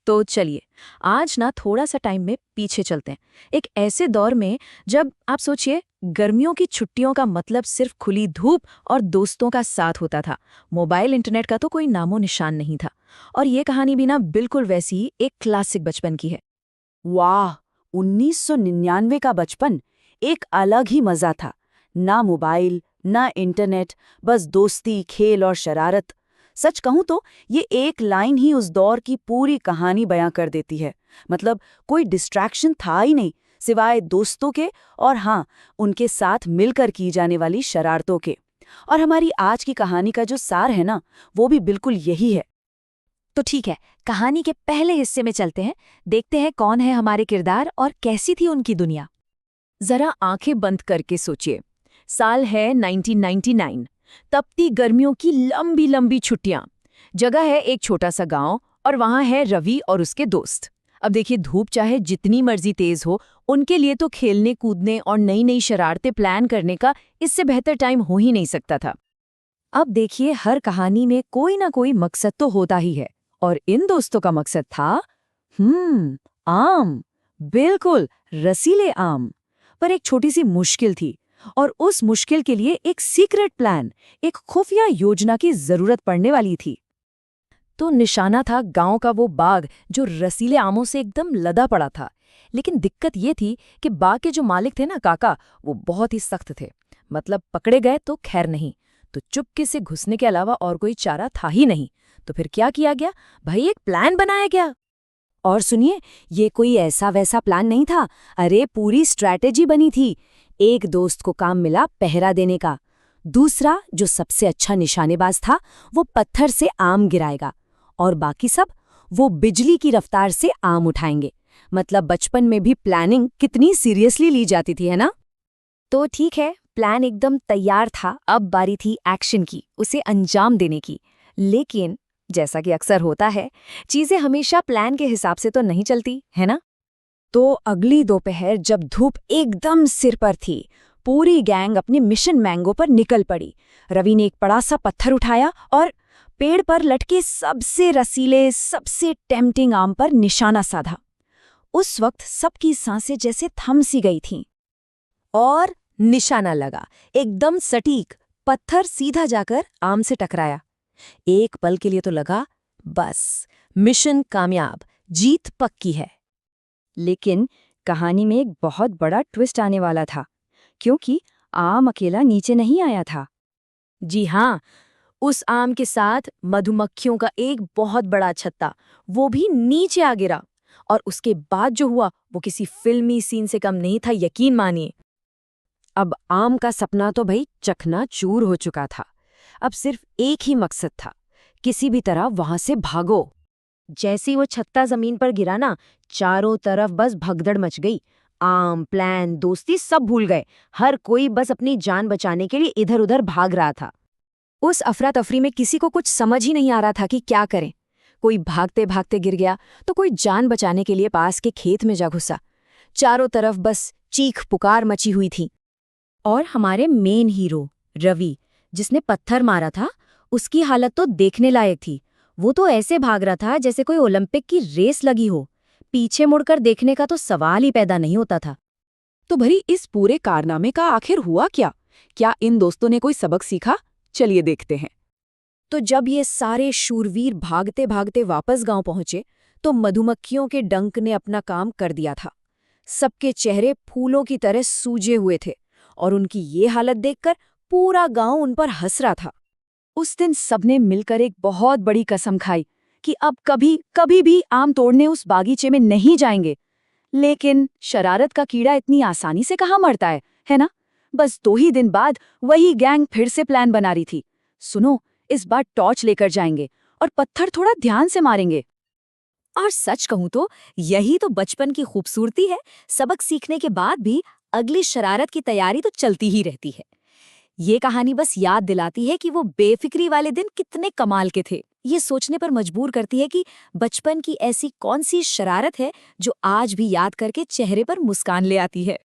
तो चलिए आज ना थोड़ा सा टाइम में पीछे चलते हैं, एक ऐसे दौर में जब आप सोचिए गर्मियों की छुट्टियों का मतलब सिर्फ खुली धूप और दोस्तों का साथ होता था। मोबाइल इंटरनेट का तो कोई नामो निशान नहीं था। और ये कहानी भी ना बिल्कुल वैसी ही एक क्लासिक बचपन की है। वाह। 1999 का बचपन एक अलग ही मजा था। ना मोबाइल ना इंटरनेट, बस दोस्ती, खेल और शरारत। सच कहूं तो ये एक लाइन ही उस दौर की पूरी कहानी बयां कर देती है। मतलब कोई डिस्ट्रैक्शन था ही नहीं सिवाय दोस्तों के, और हाँ, उनके साथ मिलकर की जाने वाली शरारतों के। और हमारी आज की कहानी का जो सार है ना, वो भी बिल्कुल यही है। तो ठीक है, कहानी के पहले हिस्से में चलते हैं, देखते हैं कौन है हमारे किरदार और कैसी थी उनकी दुनिया। जरा आंखें बंद करके सोचिए, साल है 1999। तपती गर्मियों की लंबी लंबी छुट्टियां। जगह है एक छोटा सा गांव और वहां है रवि और उसके दोस्त। अब देखिए, धूप चाहे जितनी मर्जी तेज हो, उनके लिए तो खेलने कूदने और नई नई शरारतें प्लान करने का इससे बेहतर टाइम हो ही नहीं सकता था। अब देखिए, हर कहानी में कोई ना कोई मकसद तो होता ही है, और इन दोस्तों का मकसद था आम। बिल्कुल, रसीले आम। पर एक छोटी सी मुश्किल थी, और उस मुश्किल के लिए एक सीक्रेट प्लान, एक खुफिया योजना की जरूरत पड़ने वाली थी। तो निशाना था गांव का वो बाग जो रसीले आमों से एकदम लदा पड़ा था। लेकिन दिक्कत ये थी कि बाग के जो मालिक थे ना, काका, वो बहुत ही सख्त थे। मतलब पकड़े गए तो खैर नहीं, तो चुपके से घुसने के अलावा और कोई चारा था ही नहीं। तो फिर क्या किया गया भाई? एक प्लान बनाया गया। और सुनिए, ये कोई ऐसा वैसा प्लान नहीं था। अरे, पूरी स्ट्रैटेजी बनी थी। एक दोस्त को काम मिला पहरा देने का। दूसरा, जो सबसे अच्छा निशानेबाज था, वो पत्थर से आम गिराएगा। और बाकी सब, वो बिजली की रफ्तार से आम उठाएंगे। मतलब बचपन में भी प्लानिंग कितनी सीरियसली ली जाती थी, है ना? तो ठीक है, प्लान एकदम तैयार था। अब बारी थी एक्शन की, उसे अंजाम देने की। लेकिन जैसा कि अक्सर होता है, चीजें हमेशा प्लान के हिसाब से तो नहीं चलती, है ना? तो अगली दोपहर जब धूप एकदम सिर पर थी, पूरी गैंग अपने मिशन मैंगो पर निकल पड़ी। रवि ने एक बड़ा सा पत्थर उठाया और पेड़ पर लटके सबसे रसीले, सबसे टेम्पटिंग आम पर निशाना साधा। उस वक्त सबकी सांसें जैसे थम सी गई थीं। और निशाना लगा, एकदम सटीक। पत्थर सीधा जाकर आम से टकराया। एक पल के लिए तो लगा, बस मिशन कामयाब, जीत पक्की है। लेकिन कहानी में एक बहुत बड़ा ट्विस्ट आने वाला था, क्योंकि आम अकेला नीचे नहीं आया था। जी हाँ, उस आम के साथ मधुमक्खियों का एक बहुत बड़ा छत्ता, वो भी नीचे आ गिरा। और उसके बाद जो हुआ वो किसी फिल्मी सीन से कम नहीं था, यकीन मानिए। अब आम का सपना तो भाई चकनाचूर हो चुका था। अब सिर्फ एक ही मकसद था, किसी भी तरह वहां से भागो। जैसे ही वो छत्ता जमीन पर गिरा ना, चारों तरफ बस भगदड़ मच गई। आम, प्लान, दोस्ती सब भूल गए। हर कोई बस अपनी जान बचाने के लिए इधर उधर भाग रहा था। उस अफरा तफरी में किसी को कुछ समझ ही नहीं आ रहा था कि क्या करें। कोई भागते भागते गिर गया, तो कोई जान बचाने के लिए पास के खेत में जा घुसा। चारों तरफ बस चीख पुकार मची हुई थी। और हमारे मेन हीरो रवि, जिसने पत्थर मारा था, उसकी हालत तो देखने लायक थी। वो तो ऐसे भाग रहा था जैसे कोई ओलंपिक की रेस लगी हो। पीछे मुड़कर देखने का तो सवाल ही पैदा नहीं होता था। तो भरी इस पूरे कारनामे का आखिर हुआ क्या? क्या इन दोस्तों ने कोई सबक सीखा? चलिए देखते हैं। तो जब ये सारे शूरवीर भागते भागते वापस गांव पहुंचे, तो मधुमक्खियों के डंक ने अपना काम कर दिया था। सबके चेहरे फूलों की तरह सूजे हुए थे, और उनकी ये हालत देखकर पूरा गांव उन पर हंस रहा था। उस दिन सबने मिलकर एक बहुत बड़ी कसम खाई कि अब कभी कभी भी आम तोड़ने उस बागीचे में नहीं जाएंगे। लेकिन शरारत का कीड़ा इतनी आसानी से कहाँ मरता है ना? बस 2 ही दिन बाद वही गैंग फिर से प्लान बना रही थी। सुनो, इस बार टॉर्च लेकर जाएंगे और पत्थर थोड़ा ध्यान से मारेंगे। और सच कहूं तो यही तो बचपन की खूबसूरती है। सबक सीखने के बाद भी अगली शरारत की तैयारी तो चलती ही रहती है। ये कहानी बस याद दिलाती है कि वो बेफिक्री वाले दिन कितने कमाल के थे। ये सोचने पर मजबूर करती है कि बचपन की ऐसी कौन सी शरारत है जो आज भी याद करके चेहरे पर मुस्कान ले आती है।